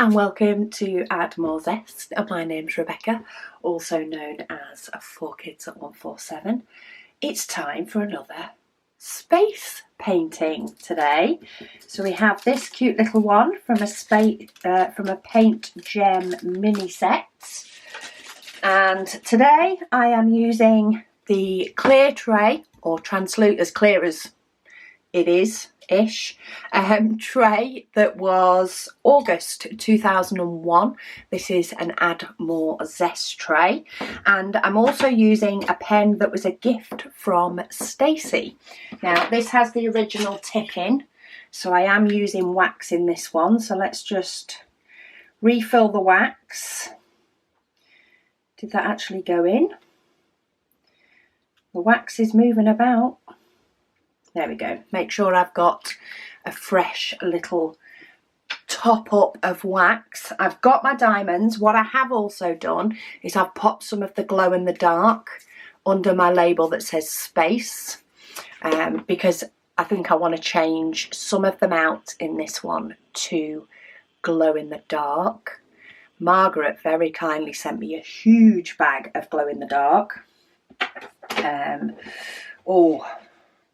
and welcome to Add More Zest. My name's Rebecca, also known as 4Kids at 147. It's time for another space painting today. So we have this cute little one from a Paint Gem mini set. And today I am using the clear tray, or translucent, as clear as it is-ish, tray that was August 2001. This is an Add More Zest tray. And I'm also using a pen that was a gift from Stacey. Now this has the original tip in, so I am using wax in this one. So let's just refill the wax. Did that actually go in? The wax is moving about. There we go. Make sure I've got a fresh little top up of wax. I've got my diamonds. What I have also done is I've popped some of the glow in the dark under my label that says space, because I think I want to change some of them out in this one to glow in the dark. Margaret very kindly sent me a huge bag of glow in the dark.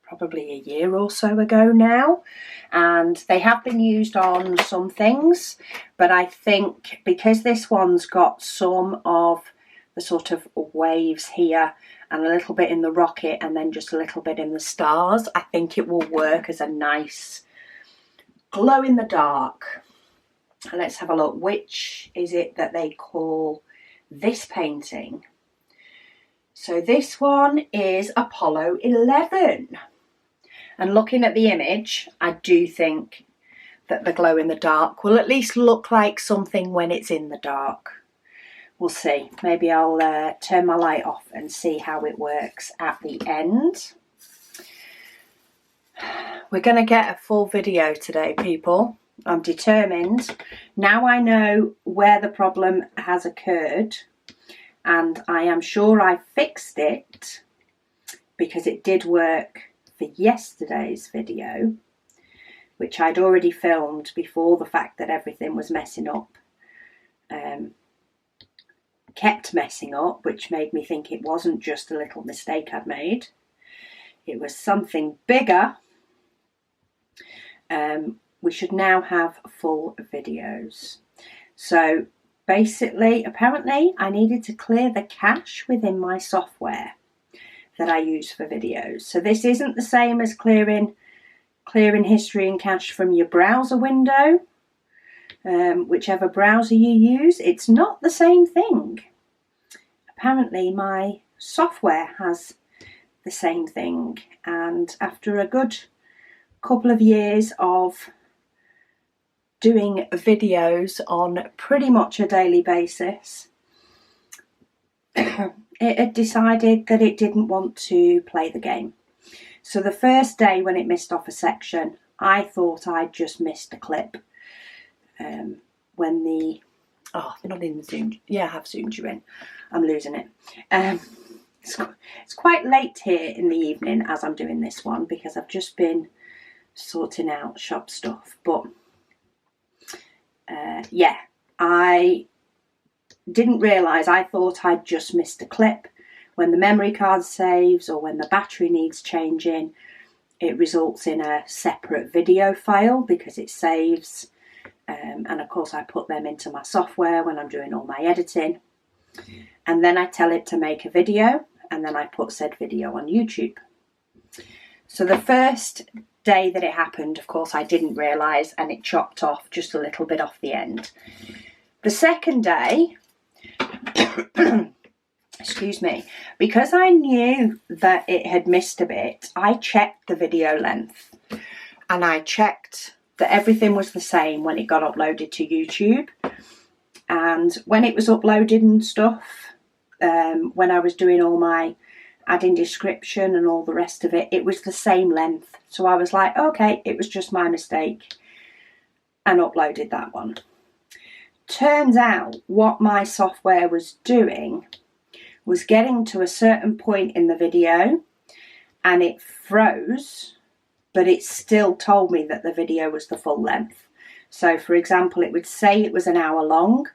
Probably a year or so ago now, and they have been used on some things, but I think because this one's got some of the sort of waves here and a little bit in the rocket and then just a little bit in the stars, I think it will work as a nice glow in the dark. And let's have a look. Which is it that they call this painting? So this one is Apollo 11. And looking at the image, I do think that the glow in the dark will at least look like something when it's in the dark. We'll see. Maybe I'll turn my light off and see how it works at the end. We're going to get a full video today, people. I'm determined. Now I know where the problem has occurred, and I am sure I fixed it because it did work for yesterday's video, which I'd already filmed before the fact that everything was messing up, kept messing up, which made me think it wasn't just a little mistake I'd made. It was something bigger. We should now have full videos. So basically, apparently, I needed to clear the cache within my software that I use for videos. So this isn't the same as clearing history and cache from your browser window, whichever browser you use. It's not the same thing. Apparently my software has the same thing, and after a good couple of years of doing videos on pretty much a daily basis, it had decided that it didn't want to play the game. So the first day when it missed off a section, I thought I'd just missed a clip. Not in the zoom. Yeah, I have zoomed you in. I'm losing it. It's quite late here in the evening as I'm doing this one because I've just been sorting out shop stuff. But yeah, I didn't realise. I thought I'd just missed a clip. When the memory card saves or when the battery needs changing, it results in a separate video file because it saves. And of course I put them into my software when I'm doing all my editing. And then I tell it to make a video, and then I put said video on YouTube. So the first day that it happened, of course, I didn't realise, and it chopped off just a little bit off the end. The second day, excuse me, because I knew that it had missed a bit, I checked the video length, and I checked that everything was the same when it got uploaded to YouTube. And when it was uploaded and stuff, when I was doing all my adding description and all the rest of it, it was the same length. So I was like, okay, it was just my mistake, and uploaded that one. Turns out what my software was doing was getting to a certain point in the video and it froze, but it still told me that the video was the full length. So for example, it would say it was an hour long,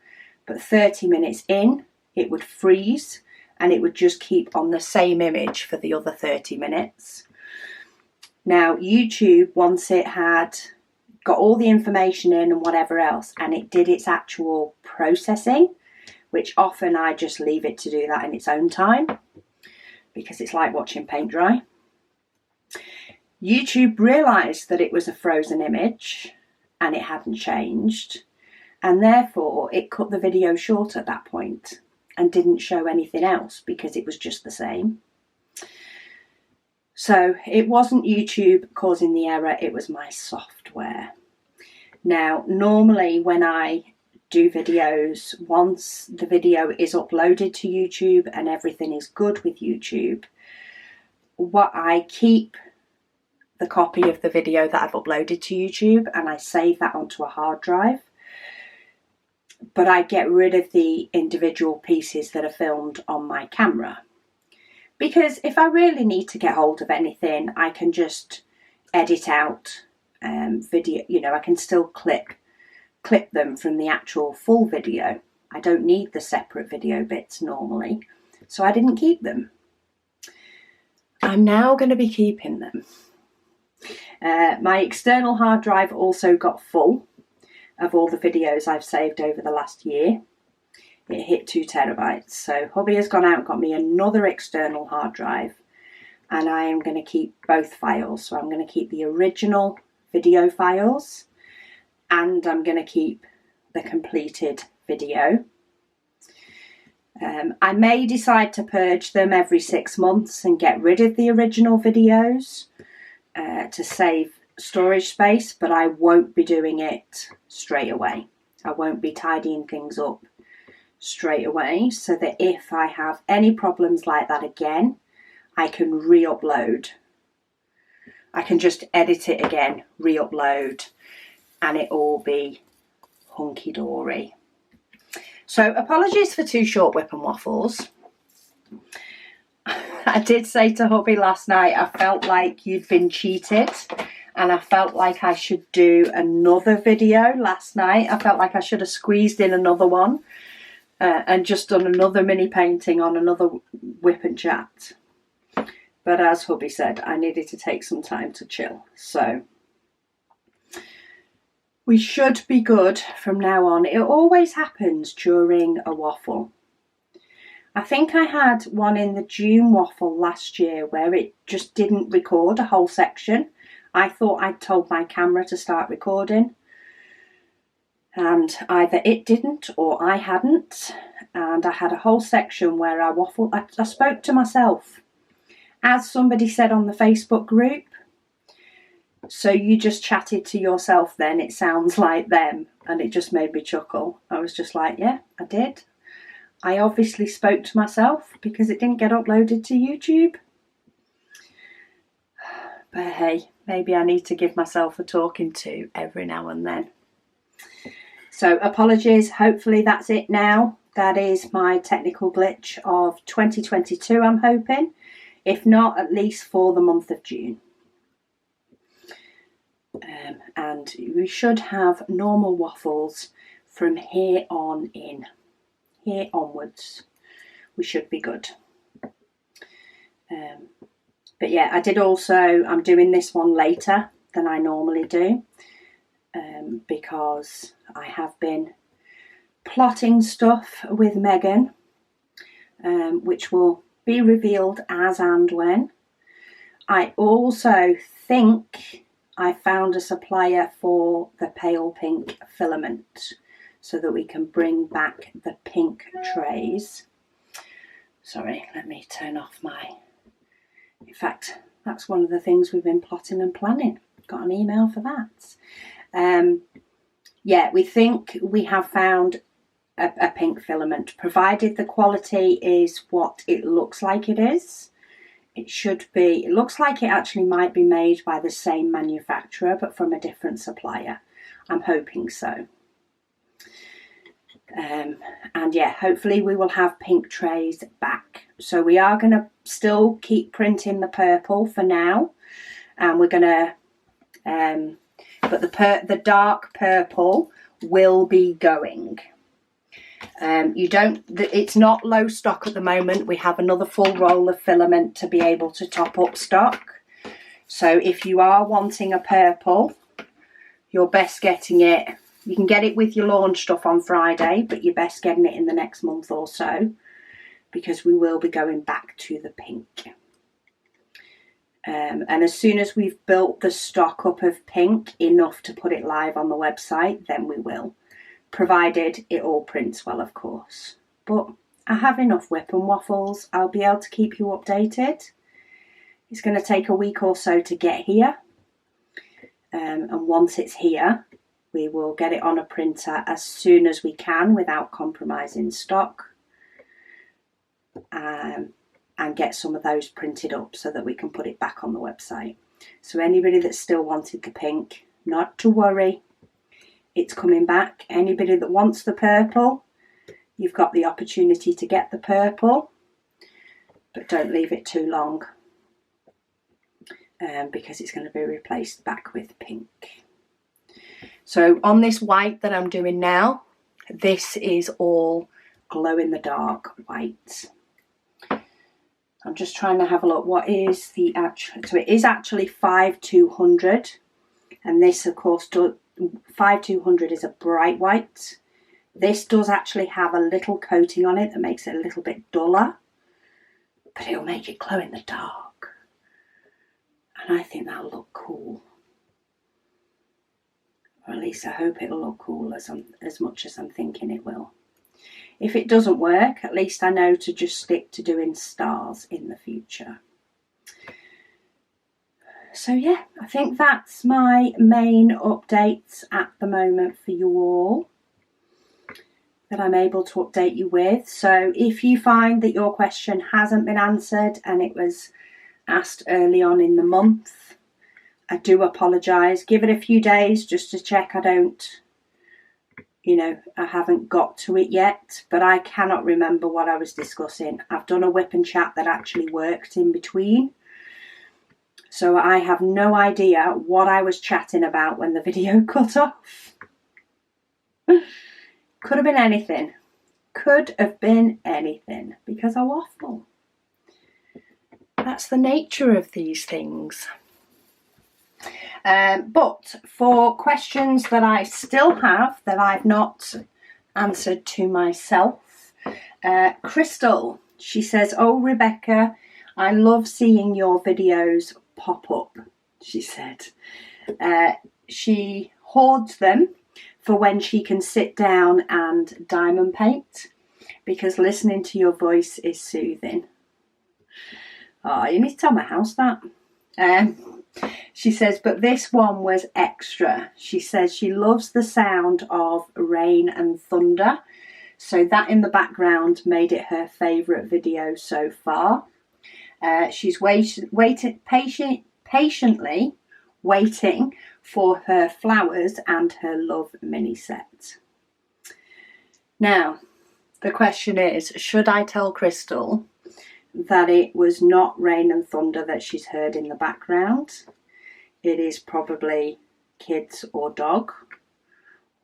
but 30 minutes in, it would freeze and it would just keep on the same image for the other 30 minutes. Now, YouTube, once it had got all the information in and whatever else, and it did its actual processing, which often I just leave it to do that in its own time because it's like watching paint dry. YouTube realised that it was a frozen image and it hadn't changed, and therefore it cut the video short at that point and didn't show anything else because it was just the same. So it wasn't YouTube causing the error, it was my software. Now, normally when I do videos, once the video is uploaded to YouTube and everything is good with YouTube, what I keep the copy of the video that I've uploaded to YouTube and I save that onto a hard drive. But I get rid of the individual pieces that are filmed on my camera. Because if I really need to get hold of anything, I can just edit out video. You know, I can still clip them from the actual full video. I don't need the separate video bits normally. So I didn't keep them. I'm now going to be keeping them. My external hard drive also got full of all the videos I've saved over the last year. It hit 2 terabytes. So hubby has gone out and got me another external hard drive, and I am going to keep both files. So I'm going to keep the original video files and I'm going to keep the completed video. I may decide to purge them every 6 months and get rid of the original videos to save storage space, but I won't be doing it straight away. I won't be tidying things up straight away, so that if I have any problems like that again, I can re-upload. I can just edit it again, re-upload, and it all be hunky-dory. So apologies for 2 short whip and waffles. I did say to hubby last night, I felt like you'd been cheated, and I felt like I should do another video last night. I felt like I should have squeezed in another one and just done another mini painting on another whip and chat. But as hubby said, I needed to take some time to chill. So we should be good from now on. It always happens during a waffle. I think I had one in the June Waffle last year where it just didn't record a whole section. I thought I'd told my camera to start recording, and either it didn't or I hadn't, and I had a whole section where I waffled. I spoke to myself. As somebody said on the Facebook group, so you just chatted to yourself then, it sounds like them, and it just made me chuckle. I was just like, yeah, I did. I obviously spoke to myself because it didn't get uploaded to YouTube. But hey, maybe I need to give myself a talking to every now and then. So apologies, hopefully that's it now. That is my technical glitch of 2022, I'm hoping. If not, at least for the month of June. And we should have normal waffles from here on in. Here onwards, we should be good. But yeah, I did also, I'm doing this one later than I normally do, because I have been plotting stuff with Megan, which will be revealed as and when. I also think I found a supplier for the pale pink filament, so that we can bring back the pink trays. Sorry, let me turn off my... In fact, that's one of the things we've been plotting and planning. Got an email for that. Yeah, we think we have found a pink filament, provided the quality is what it looks like it is. It should be, it looks like it actually might be made by the same manufacturer, but from a different supplier. I'm hoping so. And yeah, hopefully we will have pink trays back. So we are going to still keep printing the purple for now, and we're going to but the dark purple will be going. It's not low stock at the moment. We have another full roll of filament to be able to top up stock. So if you are wanting a purple, you're best getting it. You can get it with your launch stuff on Friday, but you're best getting it in the next month or so, because we will be going back to the pink. And as soon as we've built the stock up of pink enough to put it live on the website, then we will. Provided it all prints well, of course. But I have enough whip and waffles. I'll be able to keep you updated. It's going to take a week or so to get here. And once it's here, we will get it on a printer as soon as we can without compromising stock. And get some of those printed up so that we can put it back on the website. So anybody that still wanted the pink, not to worry. It's coming back. Anybody that wants the purple, you've got the opportunity to get the purple, but don't leave it too long, because it's going to be replaced back with pink. So on this white that I'm doing now, this is all glow in the dark white. I'm just trying to have a look. What is the actual? So it is actually 5200, and this, of course, 5200 is a bright white. This does actually have a little coating on it that makes it a little bit duller, but it'll make it glow in the dark, and I think that'll look cool. Or at least I hope it'll look cool as much as I'm thinking it will. If it doesn't work, at least I know to just stick to doing stars in the future. So yeah, I think that's my main updates at the moment for you all that I'm able to update you with. So if you find that your question hasn't been answered and it was asked early on in the month, I do apologise. Give it a few days just to check I haven't got to it yet, but I cannot remember what I was discussing. I've done a whip and chat that actually worked in between, so I have no idea what I was chatting about when the video cut off. Could have been anything. Could have been anything, because I waffle. That's the nature of these things. But for questions that I still have that I've not answered to myself, Crystal, she says, "Oh, Rebecca, I love seeing your videos pop up," she said. She hoards them for when she can sit down and diamond paint, because listening to your voice is soothing. Oh, you need to tell my house that. She says, but this one was extra. She says she loves the sound of rain and thunder. So that in the background made it her favourite video so far. She's patiently waiting for her flowers and her love mini set. Now, the question is, should I tell Crystal that it was not rain and thunder that she's heard in the background? It is probably kids or dog.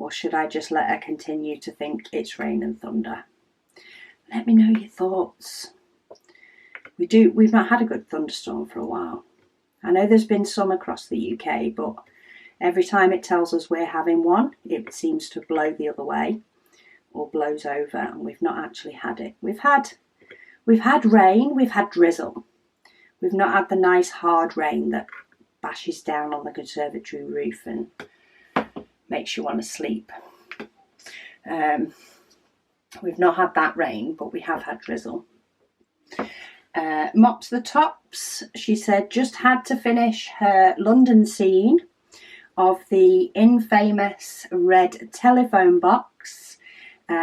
Or should I just let her continue to think it's rain and thunder? Let me know your thoughts. We've not had a good thunderstorm for a while. I know there's been some across the UK, but every time it tells us we're having one, it seems to blow the other way or blows over, and we've not actually had it. We've had rain, we've had drizzle. We've not had the nice hard rain that bashes down on the conservatory roof and makes you want to sleep. We've not had that rain, but we have had drizzle. Mops the Tops, she said, just had to finish her London scene of the infamous red telephone box.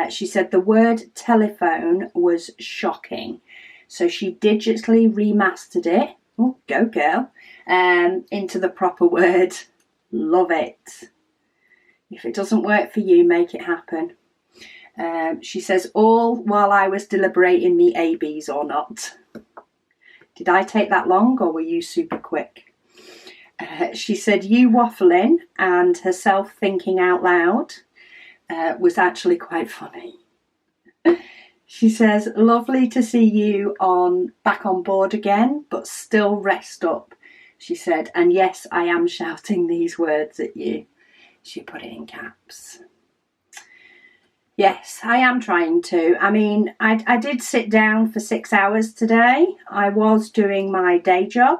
She said the word telephone was shocking. So she digitally remastered it. Oh, go girl. Into the proper word. Love it. If it doesn't work for you, make it happen. She says, all while I was deliberating the ABs or not. Did I take that long, or were you super quick? She said you waffling and herself thinking out loud was actually quite funny. She says, lovely to see you back on board again, but still rest up. She said, and yes, I am shouting these words at you. She put it in caps. Yes, I am trying to. I mean, I did sit down for 6 hours today. I was doing my day job,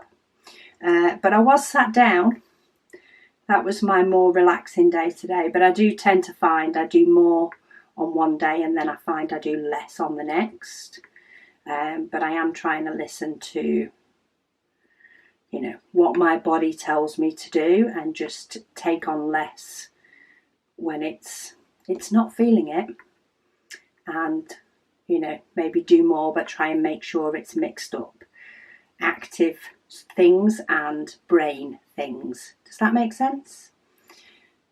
but I was sat down. That was my more relaxing day today. But I do tend to find I do more on one day and then I find I do less on the next. But I am trying to listen to, you know, what my body tells me to do and just take on less when it's not feeling it, and, you know, maybe do more but try and make sure it's mixed up. Active things and brain things. Does that make sense?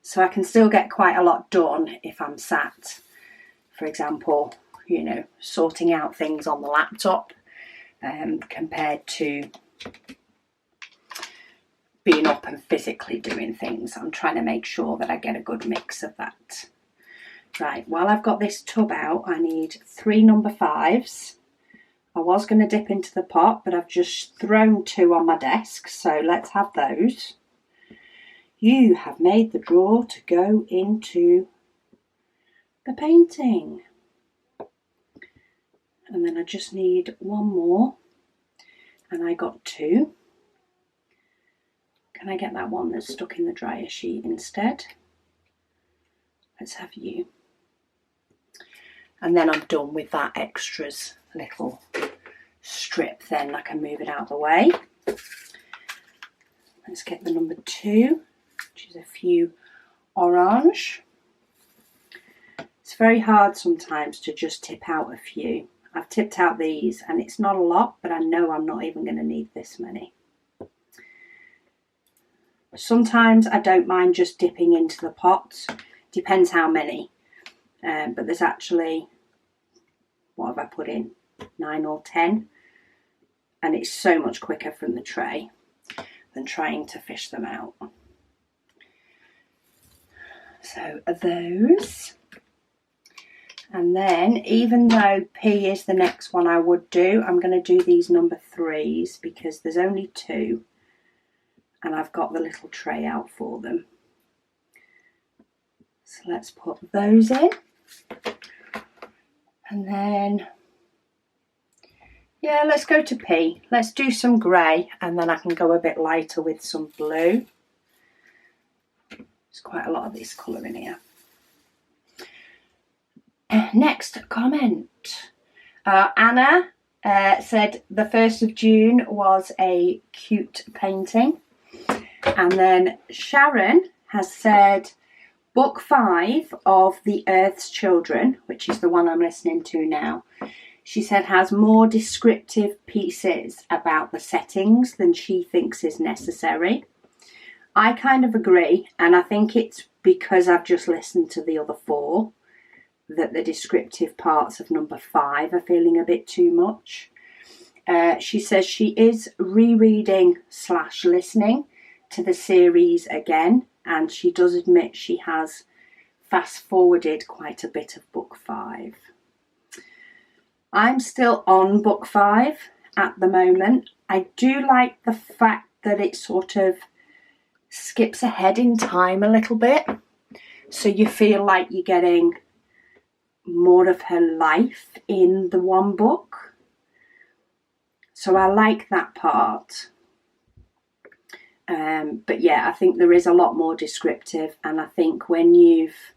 So I can still get quite a lot done if I'm sat, for example, you know, sorting out things on the laptop, compared to being up and physically doing things. I'm trying to make sure that I get a good mix of that. Right, while I've got this tub out, I need 3 number 5s. I was going to dip into the pot, but I've just thrown 2 on my desk, so let's have those. You have made the drawer to go into the painting. And then I just need 1 more, and I got 2. Can I get that one that's stuck in the dryer sheet instead? Let's have you. And then I'm done with that extras little strip, then I can move it out of the way. Let's get the number 2, which is a few orange. It's very hard sometimes to just tip out a few. I've tipped out these and it's not a lot, but I know I'm not even going to need this many. Sometimes I don't mind just dipping into the pot, depends how many. But there's actually, what have I put in? 9 or 10. And it's so much quicker from the tray than trying to fish them out. So those. And then, even though P is the next one I would do, I'm going to do these number 3s because there's only 2. And I've got the little tray out for them. So let's put those in. And then, yeah, let's go to P. Let's do some grey and then I can go a bit lighter with some blue. There's quite a lot of this colour in here. Next comment. Anna said the 1st of June was a cute painting. And then Sharon has said book 5 of The Earth's Children, which is the one I'm listening to now, she said has more descriptive pieces about the settings than she thinks is necessary. I kind of agree, and I think it's because I've just listened to the other 4 that the descriptive parts of number 5 are feeling a bit too much. She says she is rereading / listening to the series again, and she does admit she has fast forwarded quite a bit of book 5. I'm still on book 5 at the moment. I do like the fact that it sort of skips ahead in time a little bit, so you feel like you're getting more of her life in the one book. So I like that part. But yeah, I think there is a lot more descriptive, and I think when you've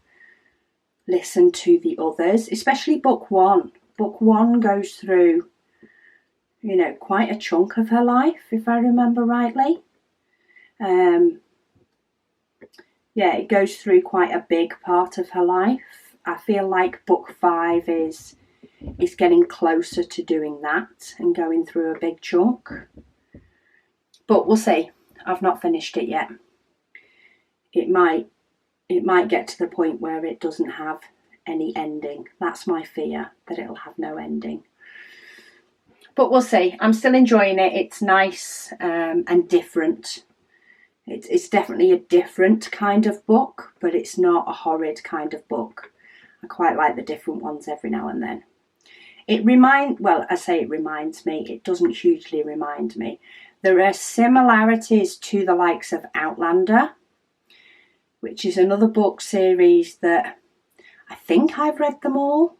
listened to the others, especially book 1 goes through, you know, quite a chunk of her life, if I remember rightly. Yeah, it goes through quite a big part of her life. I feel like book 5 is getting closer to doing that and going through a big chunk. But we'll see. I've not finished it yet. It might get to the point where it doesn't have any ending. That's my fear, that it'll have no ending. But we'll see. I'm still enjoying it. It's nice and different. It's definitely a different kind of book, but it's not a horrid kind of book. I quite like the different ones every now and then. It reminds me, it doesn't hugely remind me. There are similarities to the likes of Outlander, which is another book series that I think I've read them all.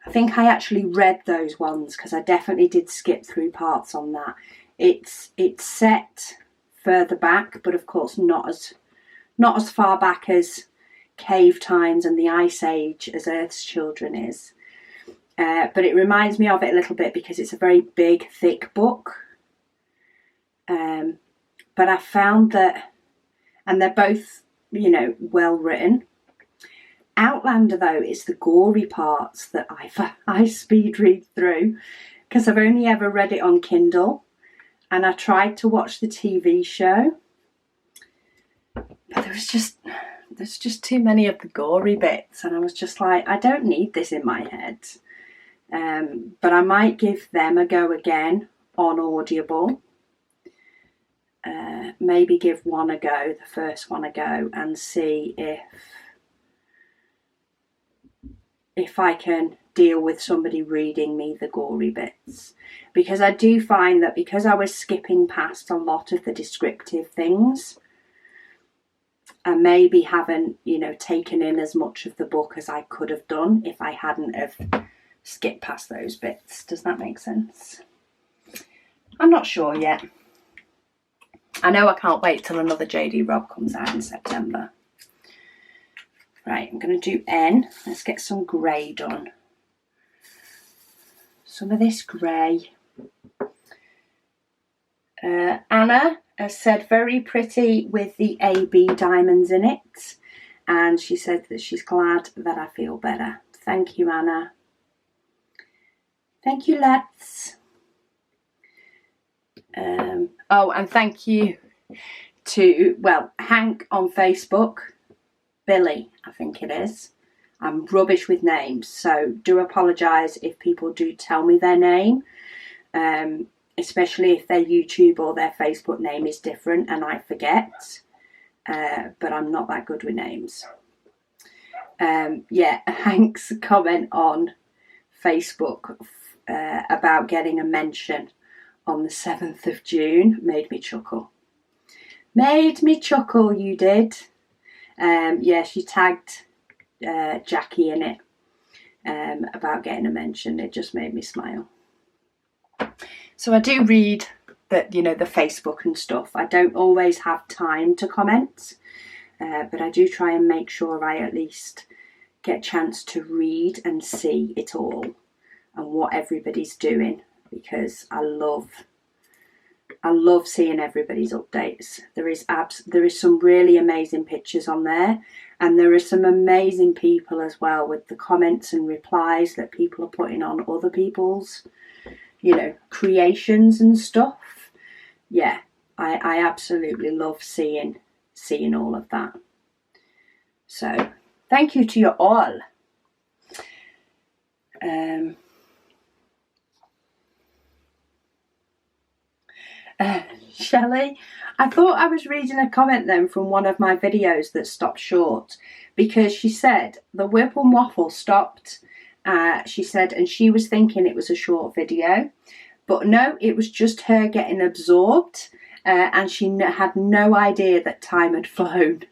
I think I actually read those ones because I definitely did skip through parts on that. It's set further back, but of course not as far back as cave times and the Ice Age as Earth's Children is. But it reminds me of it a little bit because it's a very big, thick book. But I found that, and they're both, well written. Outlander, though, is the gory parts that I speed read through because I've only ever read it on Kindle, and I tried to watch the TV show, but there's just too many of the gory bits, and I was just like, I don't need this in my head. But I might give them a go again on Audible. Maybe give the first one a go, and see if I can deal with somebody reading me the gory bits. Because I do find that because I was skipping past a lot of the descriptive things, I maybe haven't, taken in as much of the book as I could have done if I hadn't have skipped past those bits. Does that make sense? I'm not sure yet. I know I can't wait till another JD Robb comes out in September. Right, I'm going to do N. Let's get some grey done. Some of this grey. Anna has said very pretty with the AB diamonds in it. And she said that she's glad that I feel better. Thank you, Anna. Thank you, lads. And thank you to, Hank on Facebook. Billy, I think it is. I'm rubbish with names, so do apologise if people do tell me their name, especially if their YouTube or their Facebook name is different and I forget, but I'm not that good with names. Hank's comment on Facebook about getting a mention on the 7th of June made me chuckle. Made me chuckle, you did. She tagged Jackie in it about getting a mention. It just made me smile. So I do read that, the Facebook and stuff. I don't always have time to comment, but I do try and make sure I at least get a chance to read and see it all and what everybody's doing, because I love seeing everybody's updates. There is some really amazing pictures on there, and there are some amazing people as well with the comments and replies that people are putting on other people's, creations and stuff. Yeah, I absolutely love seeing all of that. So thank you to you all. Shelley, I thought I was reading a comment then from one of my videos that stopped short, because she said the whip and waffle stopped. She said, and she was thinking it was a short video, but no, it was just her getting absorbed, and she had no idea that time had flown.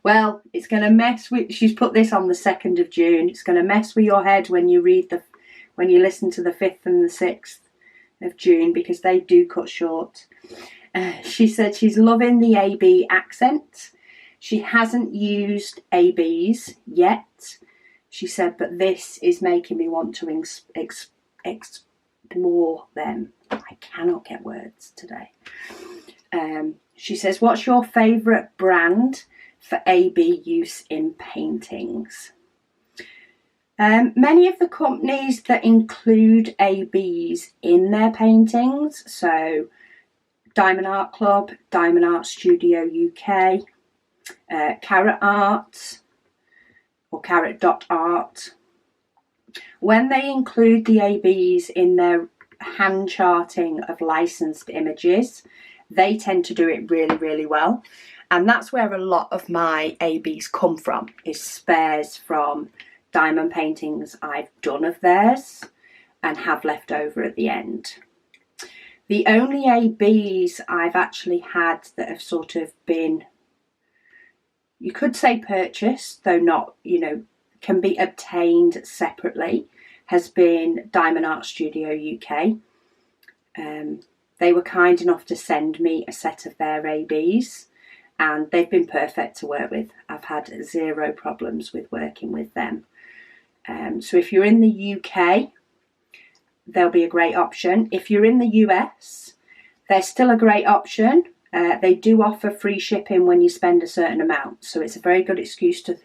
Well, it's going to mess with. She's put this on the 2nd of June. It's going to mess with your head when you listen to the 5th and the 6th. Of June, because they do cut short. She said she's loving the AB accent. She hasn't used ABs yet, she said, but this is making me want to explore them. I cannot get words today. She says, what's your favourite brand for AB use in paintings? Many of the companies that include ABs in their paintings, so Diamond Art Club, Diamond Art Studio UK, Carrot Art or Carrot.art, when they include the ABs in their hand charting of licensed images, they tend to do it really, really well. And that's where a lot of my ABs come from, is spares from diamond paintings I've done of theirs and have left over at the end. The only ABs I've actually had that have sort of been, you could say purchased, though not, you know, can be obtained separately, has been Diamond Art Studio UK. They were kind enough to send me a set of their ABs, and they've been perfect to work with. I've had zero problems with working with them. So if you're in the UK, they'll be a great option. If you're in the US, they're still a great option. They do offer free shipping when you spend a certain amount, so it's a very good excuse to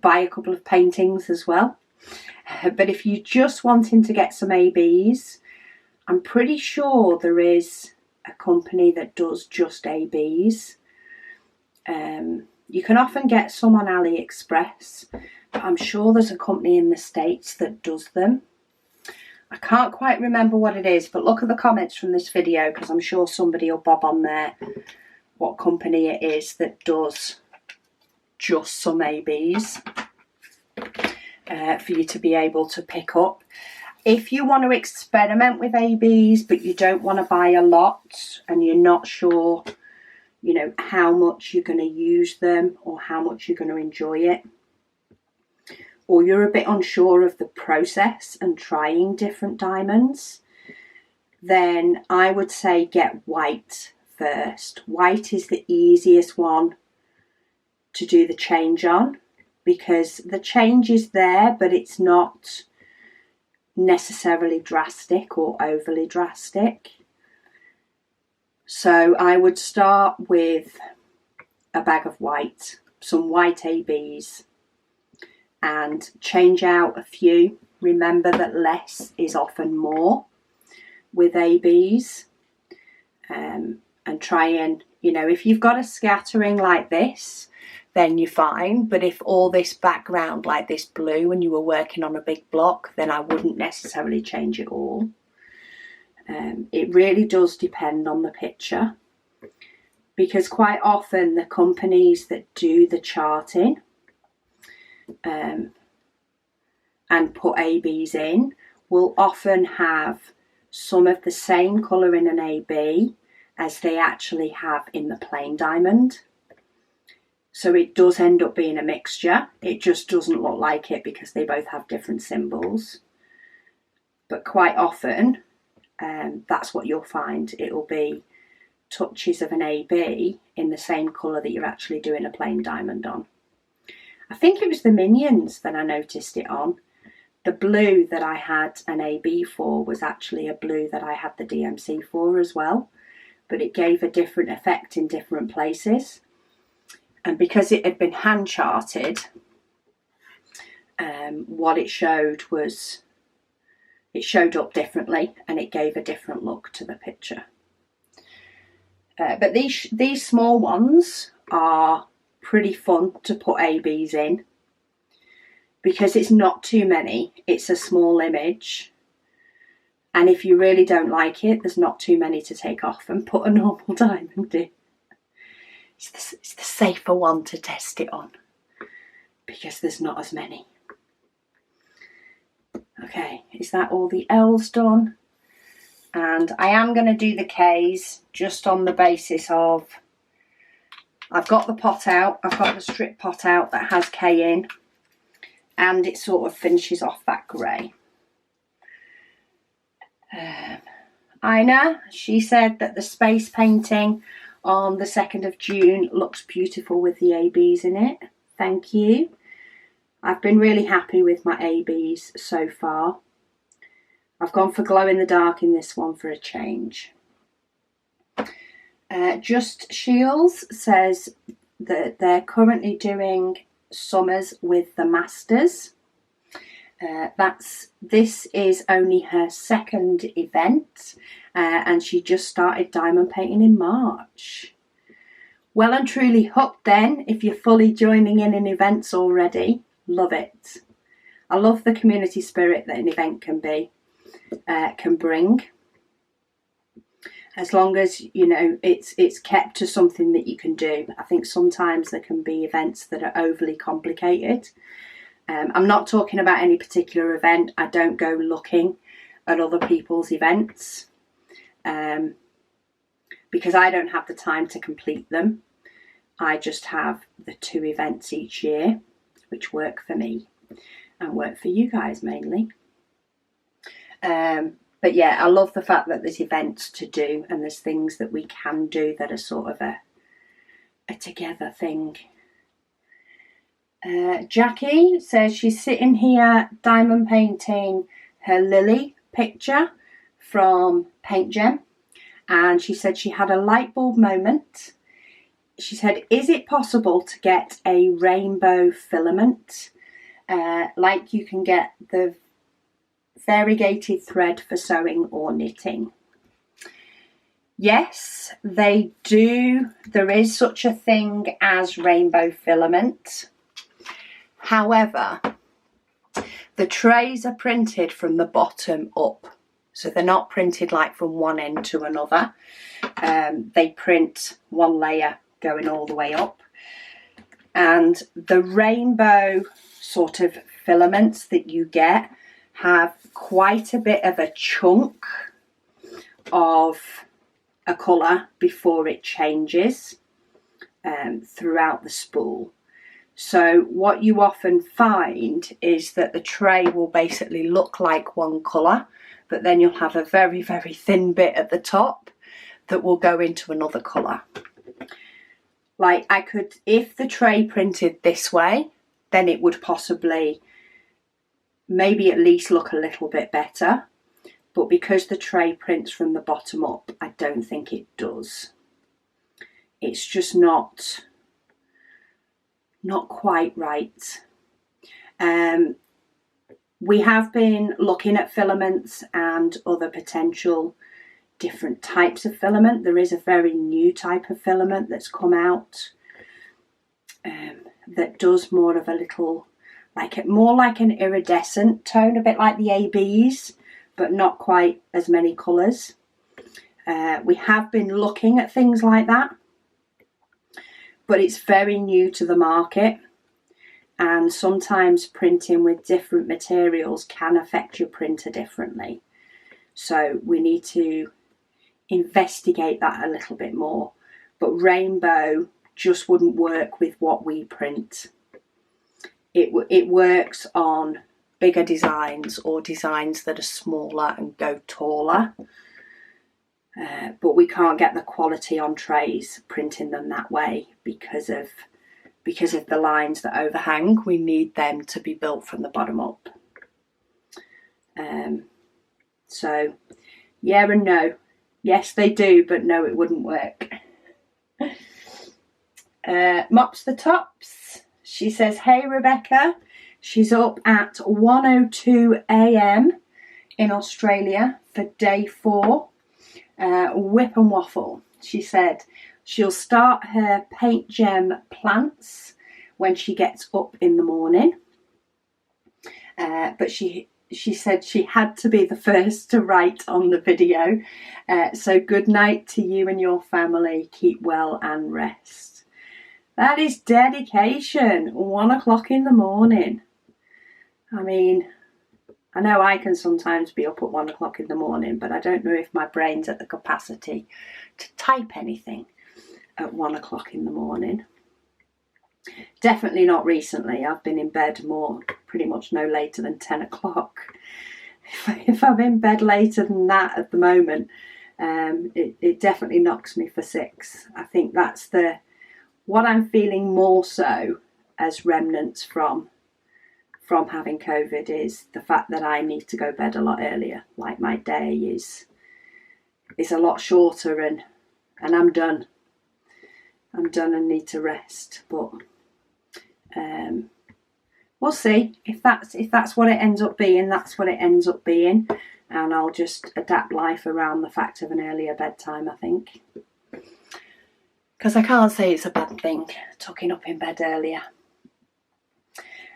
buy a couple of paintings as well. But if you're just wanting to get some ABs, I'm pretty sure there is a company that does just ABs. You can often get some on AliExpress, but I'm sure there's a company in the States that does them. I can't quite remember what it is, but look at the comments from this video, because I'm sure somebody will bob on there what company it is that does just some ABs for you to be able to pick up. If you want to experiment with ABs but you don't want to buy a lot and you're not sure, you know, how much you're going to use them or how much you're going to enjoy it, or you're a bit unsure of the process and trying different diamonds, then I would say get white first. White is the easiest one to do the change on, because the change is there, but it's not necessarily drastic or overly drastic. So I would start with a bag of white, some white ABs, and change out a few. Remember that less is often more with ABs, and try and, you know, if you've got a scattering like this, then you're fine. But if all this background like this blue and you were working on a big block, then I wouldn't necessarily change it all. It really does depend on the picture, because quite often the companies that do the charting and put ABs in will often have some of the same colour in an AB as they actually have in the plain diamond. So it does end up being a mixture. It just doesn't look like it because they both have different symbols. But quite often, that's what you'll find. It'll be touches of an AB in the same colour that you're actually doing a plain diamond on. I think it was the Minions that I noticed it on. The blue that I had an AB for was actually a blue that I had the DMC for as well, but it gave a different effect in different places. And because it had been hand charted, what it showed was, it showed up differently and it gave a different look to the picture. But these small ones are pretty fun to put ABs in, because it's not too many, it's a small image, and if you really don't like it, there's not too many to take off and put a normal diamond in. It's the safer one to test it on, because there's not as many. Okay, is that all the L's done? And I am going to do the K's just on the basis of, I've got the pot out, I've got the strip pot out that has K in, and it sort of finishes off that grey. Ina, she said that the space painting on the 2nd of June looks beautiful with the ABs in it. Thank you. I've been really happy with my ABs so far. I've gone for glow in the dark in this one for a change. Just Shields says that they're currently doing summers with the Masters. This is only her second event, and she just started diamond painting in March. Well and truly hooked then, if you're fully joining in events already. Love it. I love the community spirit that an event can bring. as long as, you know, it's kept to something that you can do. I think sometimes there can be events that are overly complicated. I'm not talking about any particular event. I don't go looking at other people's events because I don't have the time to complete them. I just have the 2 events each year, which work for me and work for you guys mainly. But yeah, I love the fact that there's events to do and there's things that we can do that are sort of a together thing. Jackie says she's sitting here diamond painting her lily picture from Paint Gem, and she said she had a light bulb moment. She said, is it possible to get a rainbow filament like you can get the variegated thread for sewing or knitting? Yes, they do. There is such a thing as rainbow filament. However, the trays are printed from the bottom up. So they're not printed like from one end to another. They print one layer going all the way up. And the rainbow sort of filaments that you get have quite a bit of a chunk of a colour before it changes throughout the spool. So what you often find is that the tray will basically look like one colour, but then you'll have a very, very thin bit at the top that will go into another colour. Like I could, if the tray printed this way, then it would possibly maybe at least look a little bit better. But because the tray prints from the bottom up, I don't think it does. It's just not quite right. We have been looking at filaments and other potential different types of filament. There is a very new type of filament that's come out that does more of a little, more like an iridescent tone, a bit like the ABs, but not quite as many colours. We have been looking at things like that, but it's very new to the market, and sometimes printing with different materials can affect your printer differently. So we need to investigate that a little bit more. But rainbow just wouldn't work with what we print. It works on bigger designs or designs that are smaller and go taller. But we can't get the quality on trays printing them that way because of the lines that overhang. We need them to be built from the bottom up. So yeah and no. Yes, they do, but no, it wouldn't work. Mops the Tops. She says, hey Rebecca. She's up at 1:02 a.m. in Australia for day 4. Whip and waffle. She said she'll start her Paint Gem plants when she gets up in the morning. But she said she had to be the first to write on the video. So good night to you and your family. Keep well and rest. That is dedication. 1 o'clock in the morning. I mean, I know I can sometimes be up at 1 o'clock in the morning, but I don't know if my brain's at the capacity to type anything at 1 o'clock in the morning. Definitely not recently. I've been in bed pretty much no later than 10 o'clock. If I'm in bed later than that at the moment, it definitely knocks me for 6. I think that's what I'm feeling more so as remnants from having COVID is the fact that I need to go bed a lot earlier. Like my day is a lot shorter and I'm done. I'm done and need to rest. But we'll see if that's what it ends up being. That's what it ends up being, and I'll just adapt life around the fact of an earlier bedtime, I think, because I can't say it's a bad thing tucking up in bed earlier.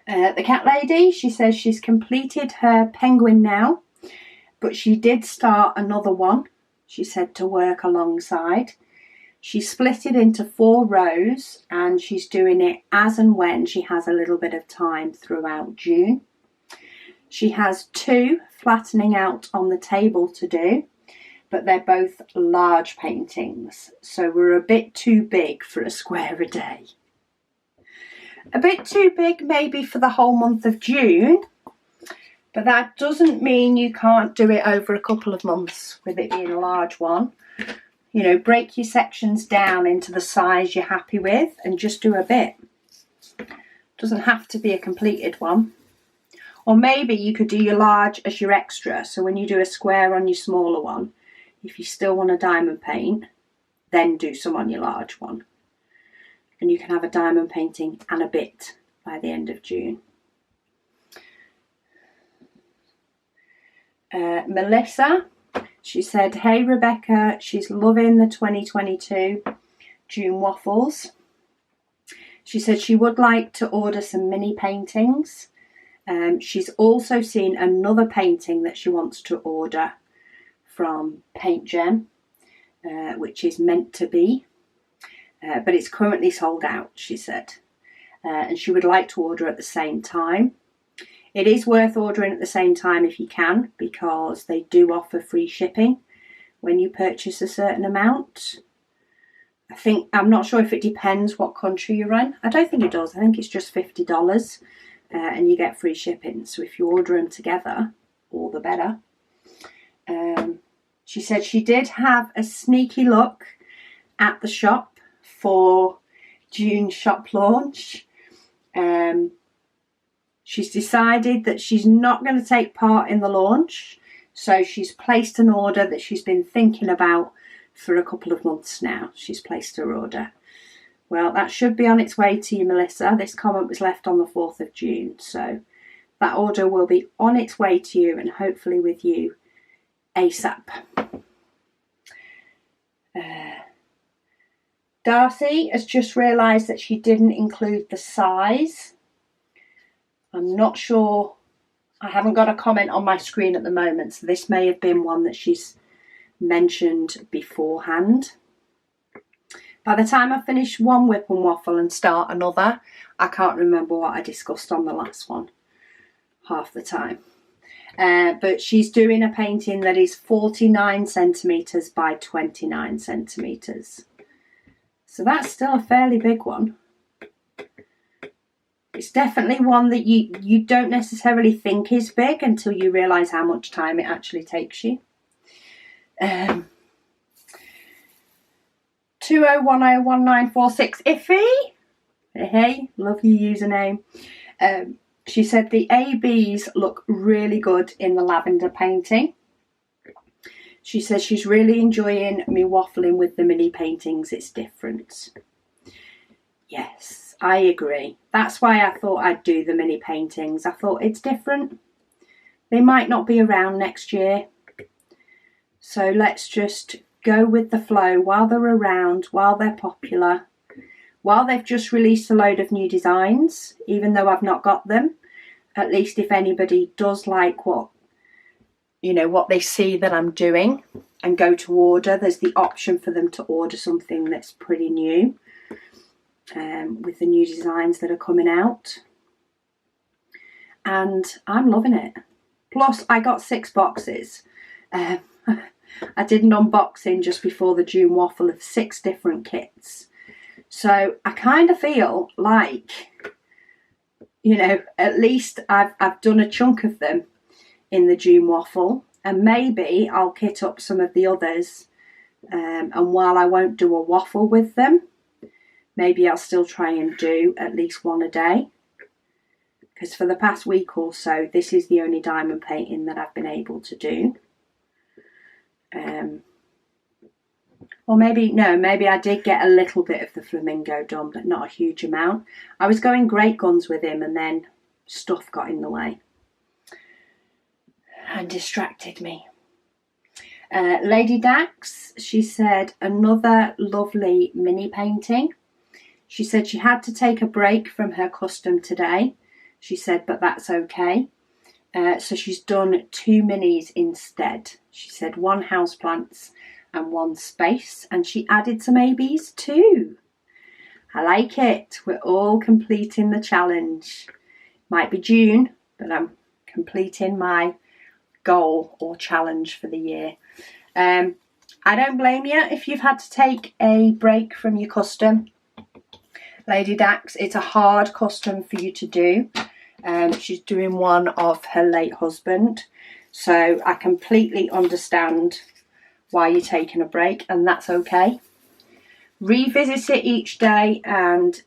The cat lady, she says she's completed her penguin now, but she did start another one. she said, to work alongside. She split it into 4 rows and she's doing it as and when she has a little bit of time throughout June. She has 2 flattening out on the table to do, but they're both large paintings, so we're a bit too big for a square a day. A bit too big maybe for the whole month of June, but that doesn't mean you can't do it over a couple of months with it being a large one. You know, break your sections down into the size you're happy with and just do a bit. Doesn't have to be a completed one. Or maybe you could do your large as your extra, so when you do a square on your smaller one, if you still want a diamond paint, then do some on your large one. And you can have a diamond painting and a bit by the end of June. Melissa, she said, hey Rebecca, she's loving the 2022 June Waffles. She said she would like to order some mini paintings. She's also seen another painting that she wants to order from Paint Gem, which is Meant to Be, but it's currently sold out, she said, and she would like to order at the same time. It is worth ordering at the same time if you can, because they do offer free shipping when you purchase a certain amount. I'm not sure if it depends what country you're in. I don't think it does. I think it's just $50 and you get free shipping. So if you order them together, all the better. She said she did have a sneaky look at the shop for June's shop launch. She's decided that she's not going to take part in the launch, so she's placed an order that she's been thinking about for a couple of months now. She's placed her order. Well, that should be on its way to you, Melissa. This comment was left on the 4th of June, so that order will be on its way to you and hopefully with you ASAP. Darcy has just realised that she didn't include the size. I'm not sure, I haven't got a comment on my screen at the moment, so this may have been one that she's mentioned beforehand. By the time I finish one whip and waffle and start another, I can't remember what I discussed on the last one half the time. But she's doing a painting that is 49 centimetres by 29 centimetres. So that's still a fairly big one. It's definitely one that you don't necessarily think is big until you realise how much time it actually takes you. 20101946 Iffy. Hey, love your username. She said the ABs look really good in the lavender painting. She says she's really enjoying me waffling with the mini paintings. It's different. Yes, I agree. That's why I thought I'd do the mini paintings. I thought it's different. They might not be around next year. So let's just go with the flow while they're around, while they're popular, while they've just released a load of new designs, even though I've not got them. At least if anybody does like what they see that I'm doing and go to order, there's the option for them to order something that's pretty new with the new designs that are coming out. And I'm loving it. Plus, I got 6 boxes. I did an unboxing just before the June Waffle of 6 different kits. So I kind of feel like, at least I've done a chunk of them in the June Waffle, and maybe I'll kit up some of the others, and while I won't do a waffle with them, maybe I'll still try and do at least one a day, because for the past week or so this is the only diamond painting that I've been able to do. Or maybe I did get a little bit of the flamingo done, but not a huge amount. I was going great guns with him and then stuff got in the way and distracted me. Lady Dax, she said another lovely mini painting. She said she had to take a break from her custom today. She said, but that's okay. So she's done 2 minis instead. She said 1 houseplants and 1 space, and she added some ABs too. I like it. We're all completing the challenge. Might be June, but I'm completing my goal or challenge for the year. I don't blame you if you've had to take a break from your custom. Lady Dax, it's a hard custom for you to do. She's doing one of her late husband, so I completely understand why you're taking a break, and that's okay. Revisit it each day and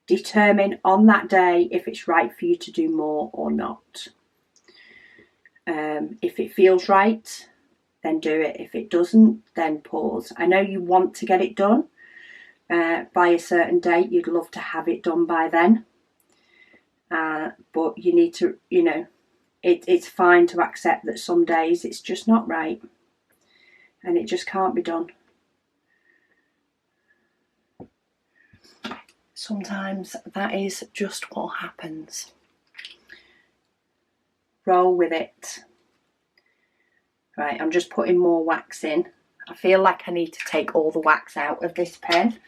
determine on that day if it's right for you to do more or not. If it feels right, then do it. If it doesn't, then pause. I know you want to get it done by a certain date. You'd love to have it done by then. But you need to, you know, it's fine to accept that some days it's just not right and it just can't be done. Sometimes that is just what happens. Roll with it. Right, I'm just putting more wax in. I feel like I need to take all the wax out of this pen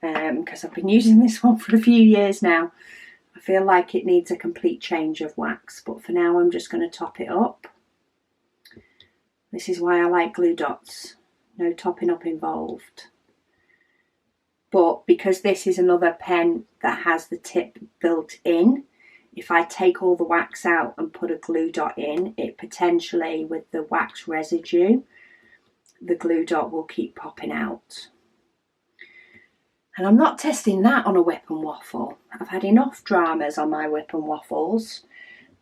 because I've been using this one for a few years now. I feel like it needs a complete change of wax, but for now I'm just going to top it up. This is why I like glue dots. No topping up involved. But because this is another pen that has the tip built in, if I take all the wax out and put a glue dot in, it potentially, with the wax residue, the glue dot will keep popping out. And I'm not testing that on a whip and waffle. I've had enough dramas on my whip and waffles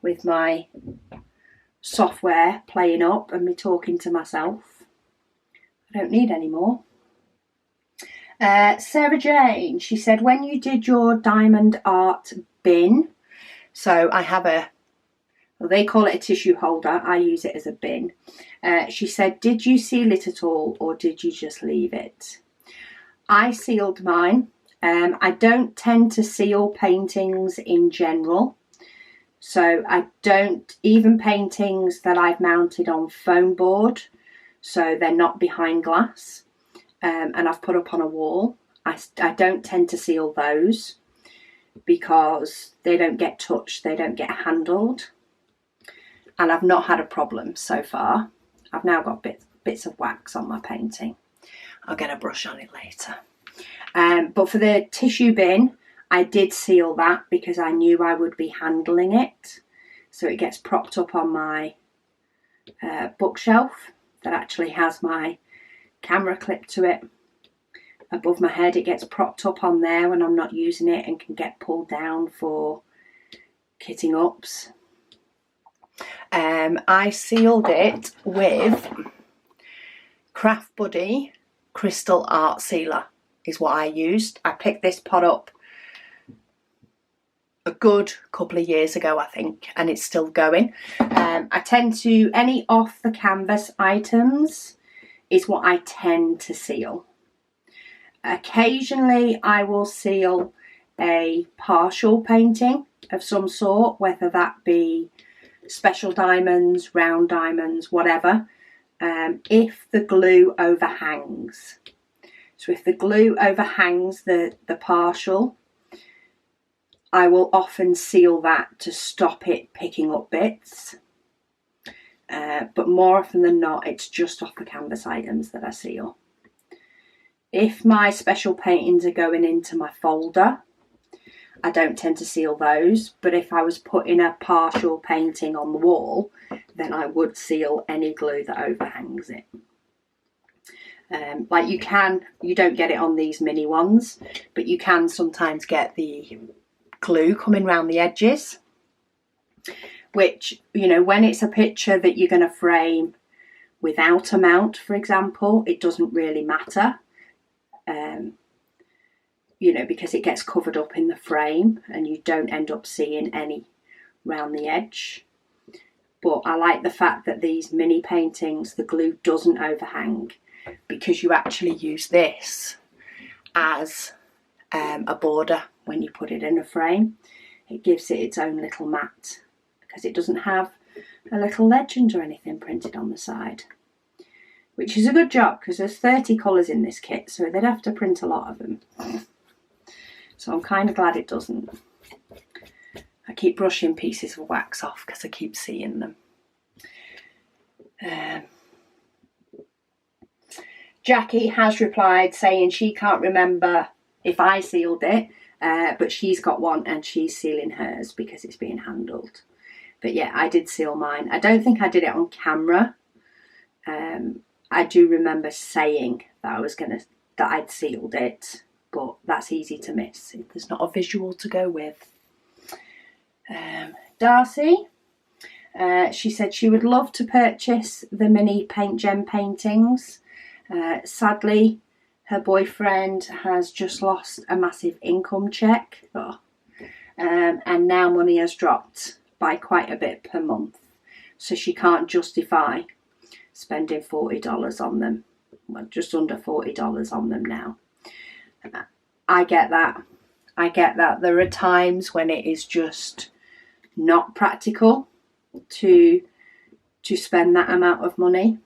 with my software playing up and me talking to myself. I don't need any more. Sarah Jane, she said, when you did your diamond art bin, so I have well, they call it a tissue holder, I use it as a bin. She said, did you seal it at all or did you just leave it? I sealed mine. I don't tend to seal paintings in general. So I don't, even paintings that I've mounted on foam board, so they're not behind glass, and I've put up on a wall, I don't tend to seal those because they don't get touched, they don't get handled, and I've not had a problem so far. I've now got bits of wax on my painting. I'll get a brush on it later. But for the tissue bin, I did seal that because I knew I would be handling it. So it gets propped up on my bookshelf that actually has my camera clipped to it. Above my head, it gets propped up on there when I'm not using it and can get pulled down for kitting ups. I sealed it with Craft Buddy Crystal Art Sealer is what I used. I picked this pot up a good couple of years ago, I think, and it's still going. I tend to, any off the canvas items is what I tend to seal. Occasionally I will seal a partial painting of some sort, whether that be special diamonds, round diamonds, whatever, if the glue overhangs. So if the glue overhangs the partial, I will often seal that to stop it picking up bits. But more often than not, it's just off the canvas items that I seal. If my special paintings are going into my folder, I don't tend to seal those. But if I was putting a partial painting on the wall, then I would seal any glue that overhangs it. Like you don't get it on these mini ones, but you can sometimes get the glue coming around the edges, which, you know, when it's a picture that you're going to frame without a mount, for example, it doesn't really matter, you know, because it gets covered up in the frame and you don't end up seeing any round the edge. But I like the fact that these mini paintings, the glue doesn't overhang, because you actually use this as a border when you put it in a frame. It gives it its own little mat because it doesn't have a little legend or anything printed on the side. which is a good job because there's 30 colours in this kit, so they'd have to print a lot of them. So I'm kind of glad it doesn't. I keep brushing pieces of wax off because I keep seeing them. Jackie has replied saying she can't remember if I sealed it, but she's got one and she's sealing hers because it's being handled. But yeah, I did seal mine. I don't think I did it on camera. I do remember saying that that I'd sealed it, but that's easy to miss if there's not a visual to go with. Darcy, she said she would love to purchase the mini paint gem paintings. Sadly, her boyfriend has just lost a massive income check, and now money has dropped by quite a bit per month, so she can't justify spending $40 on them. Well, just under $40 on them now. I get that. There are times when it is just not practical to spend that amount of money.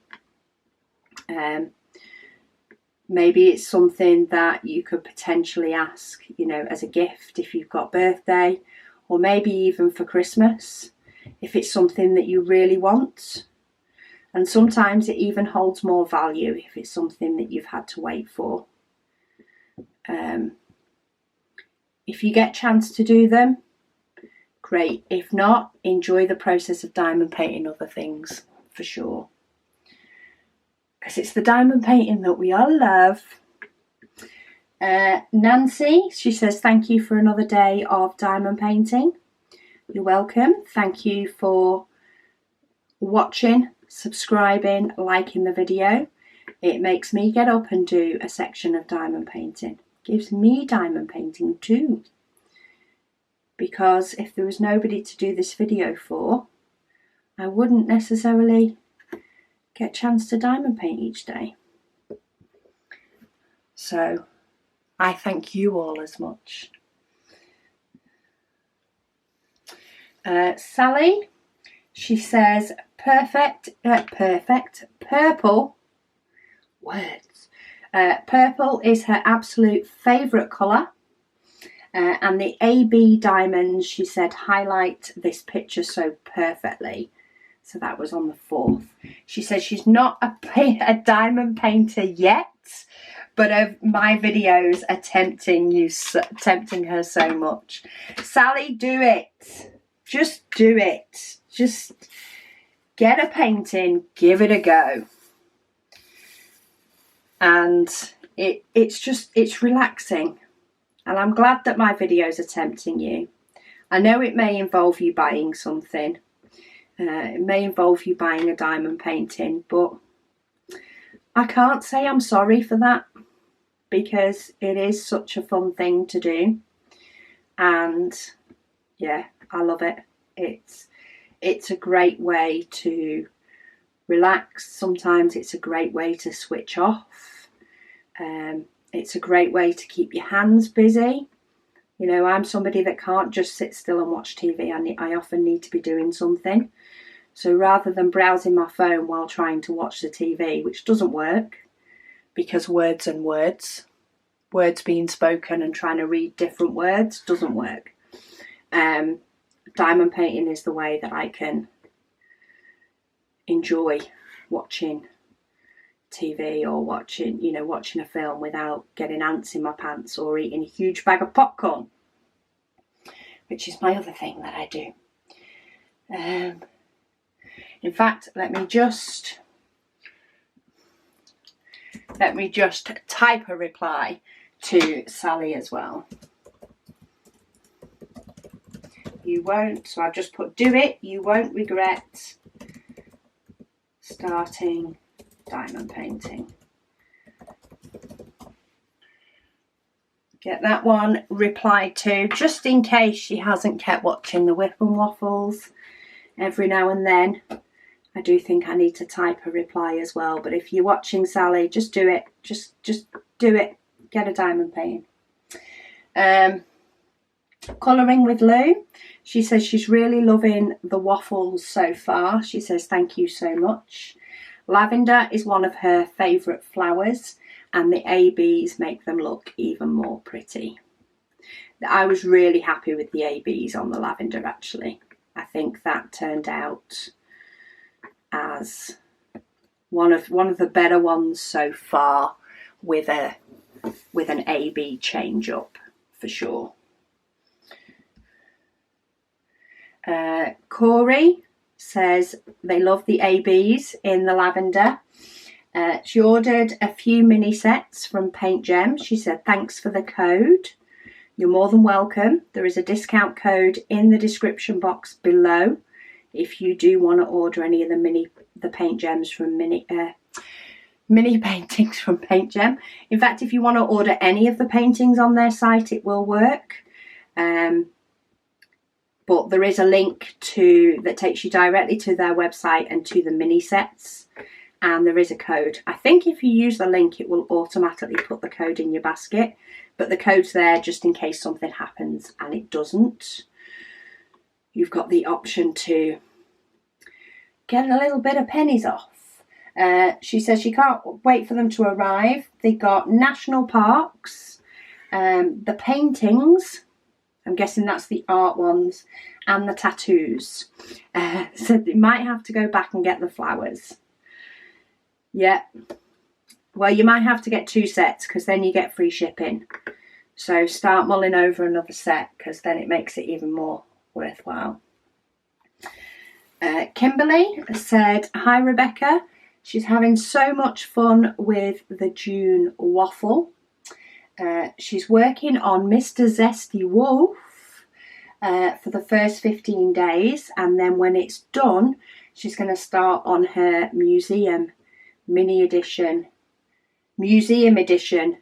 Maybe it's something that you could potentially ask, as a gift if you've got birthday, or maybe even for Christmas, if it's something that you really want. And sometimes it even holds more value if it's something that you've had to wait for. If you get a chance to do them, great. If not, enjoy the process of diamond painting other things, for sure. Because it's the diamond painting that we all love. Nancy, she says, thank you for another day of diamond painting. You're welcome. Thank you for watching, subscribing, liking the video. It makes me get up and do a section of diamond painting. Gives me diamond painting too. Because if there was nobody to do this video for, I wouldn't necessarily get a chance to diamond paint each day. So I thank you all as much. Sally, she says, perfect, purple, words. Purple is her absolute favourite colour. And the AB diamonds, she said, highlight this picture so perfectly. So that was on the 4th. She says she's not a diamond painter yet, but my videos are tempting her so much. Sally, do it. Just do it. Just get a painting, give it a go. And it's relaxing. And I'm glad that my videos are tempting you. I know it may involve you buying something. It may involve you buying a diamond painting, but I can't say I'm sorry for that, because it is such a fun thing to do. And yeah, I love it. It's a great way to relax. Sometimes it's a great way to switch off. It's a great way to keep your hands busy. I'm somebody that can't just sit still and watch TV. I often need to be doing something. So rather than browsing my phone while trying to watch the TV, which doesn't work, because words being spoken and trying to read different words doesn't work. Diamond painting is the way that I can enjoy watching TV or watching a film without getting ants in my pants or eating a huge bag of popcorn, which is my other thing that I do. In fact, let me just type a reply to Sally as well. You won't, so I've just put, do it, you won't regret starting diamond painting. Get that one replied to, just in case she hasn't kept watching the Whip and Waffles. Every now and then I do think I need to type a reply as well, but if you're watching, Sally, just do it. Just do it. Get a diamond painting. Colouring with Lou, she says she's really loving the waffles so far. She says thank you so much. Lavender is one of her favourite flowers, and the ABs make them look even more pretty. I was really happy with the ABs on the lavender actually. I think that turned out as one of the better ones so far, with an AB change up for sure. Corey says they love the ABs in the lavender. She ordered a few mini sets from Paint Gem. She said thanks for the code. You're more than welcome. There is a discount code in the description box below if you do want to order any of the Paint Gems from mini paintings from Paint Gem. In fact, if you want to order any of the paintings on their site, it will work. But there is a link that takes you directly to their website and to the mini sets, and there is a code. I think if you use the link, it will automatically put the code in your basket, but the code's there just in case something happens and it doesn't. You've got the option to get a little bit of pennies off. She says she can't wait for them to arrive. They got national parks, the paintings, I'm guessing that's the art ones, and the tattoos. So they might have to go back and get the flowers. Yeah. Well, you might have to get 2 sets because then you get free shipping. So start mulling over another set because then it makes it even more worthwhile. Kimberly said, hi Rebecca. She's having so much fun with the June Waffle. She's working on Mr. Zesty Wolf for the first 15 days, and then when it's done, she's going to start on her museum edition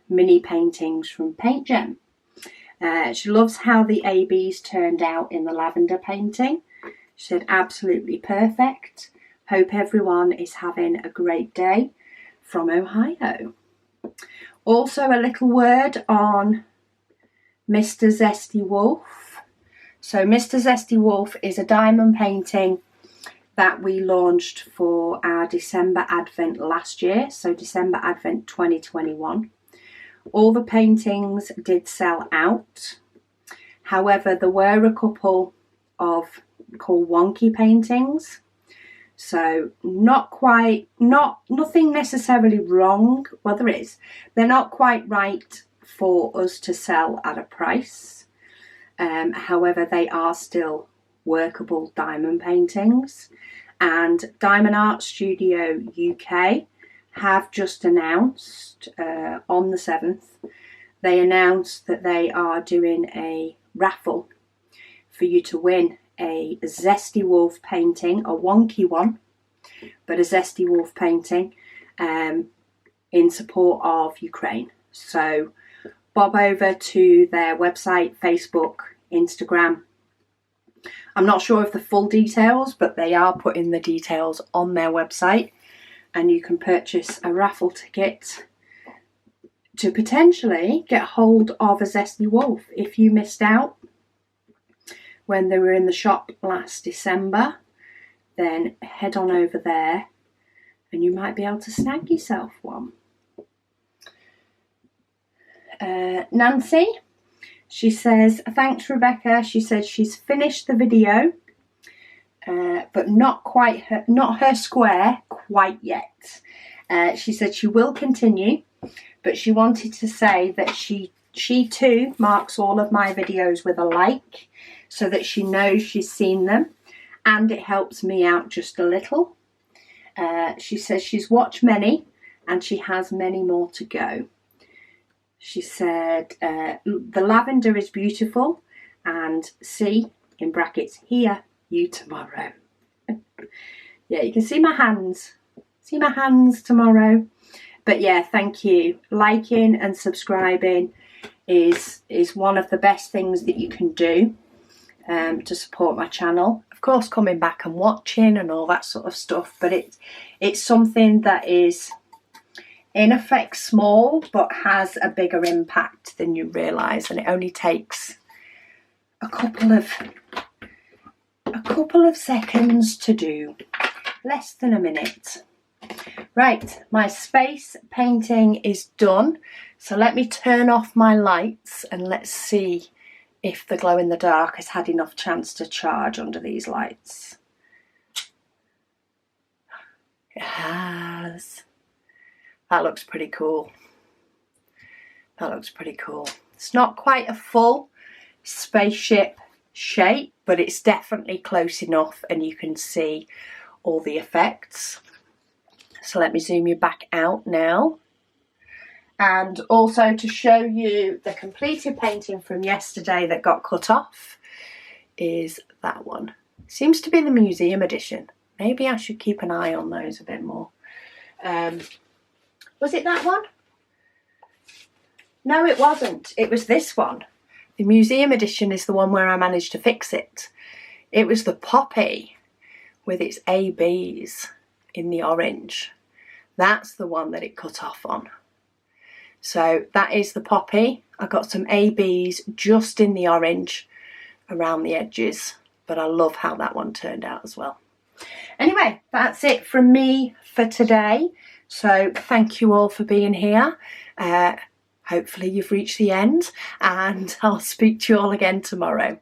mini paintings from Paint Gem. She loves how the ABs turned out in the lavender painting. She said absolutely perfect. Hope everyone is having a great day from Ohio. Also a little word on Mr. Zesty Wolf. So Mr. Zesty Wolf is a diamond painting that we launched for our December Advent last year. So December Advent 2021. All the paintings did sell out. However, there were a couple of called wonky paintings. So nothing necessarily wrong. Well, there is. They're not quite right for us to sell at a price. However, they are still workable diamond paintings. And Diamond Art Studio UK have just announced on the 7th, they announced that they are doing a raffle for you to win a Zesty Wolf painting, a wonky one, but a Zesty Wolf painting in support of Ukraine. So bob over to their website, Facebook, Instagram. I'm not sure of the full details, but they are putting the details on their website, and you can purchase a raffle ticket to potentially get hold of a Zesty Wolf if you missed out when they were in the shop last December. Then head on over there and you might be able to snag yourself one. Nancy, she says, thanks Rebecca. She said she's finished the video, but not her square quite yet. She said she will continue, but she wanted to say that she too marks all of my videos with a like, so that she knows she's seen them, and it helps me out just a little. She says she's watched many and she has many more to go. She said the lavender is beautiful, and see, in brackets, hear you tomorrow. Yeah, you can see my hands. See my hands tomorrow. But yeah, thank you. Liking and subscribing is one of the best things that you can do to support my channel. Of course, coming back and watching and all that sort of stuff, but it's something that is in effect small but has a bigger impact than you realise, and it only takes a couple of seconds to do, less than a minute. Right, my space painting is done. So let me turn off my lights and let's see if the glow in the dark has had enough chance to charge under these lights. It has. That looks pretty cool. That looks pretty cool. It's not quite a full spaceship shape, but it's definitely close enough and you can see all the effects. So let me zoom you back out now. And also to show you the completed painting from yesterday that got cut off is that one. Seems to be the museum edition. Maybe I should keep an eye on those a bit more. Was it that one? No, it wasn't. It was this one. The museum edition is the one where I managed to fix it. It was the poppy with its ABs in the orange. That's the one that it cut off on. So that is the poppy. I got some ABs just in the orange around the edges, but I love how that one turned out as well. Anyway, that's it from me for today. So thank you all for being here. Hopefully you've reached the end and I'll speak to you all again tomorrow.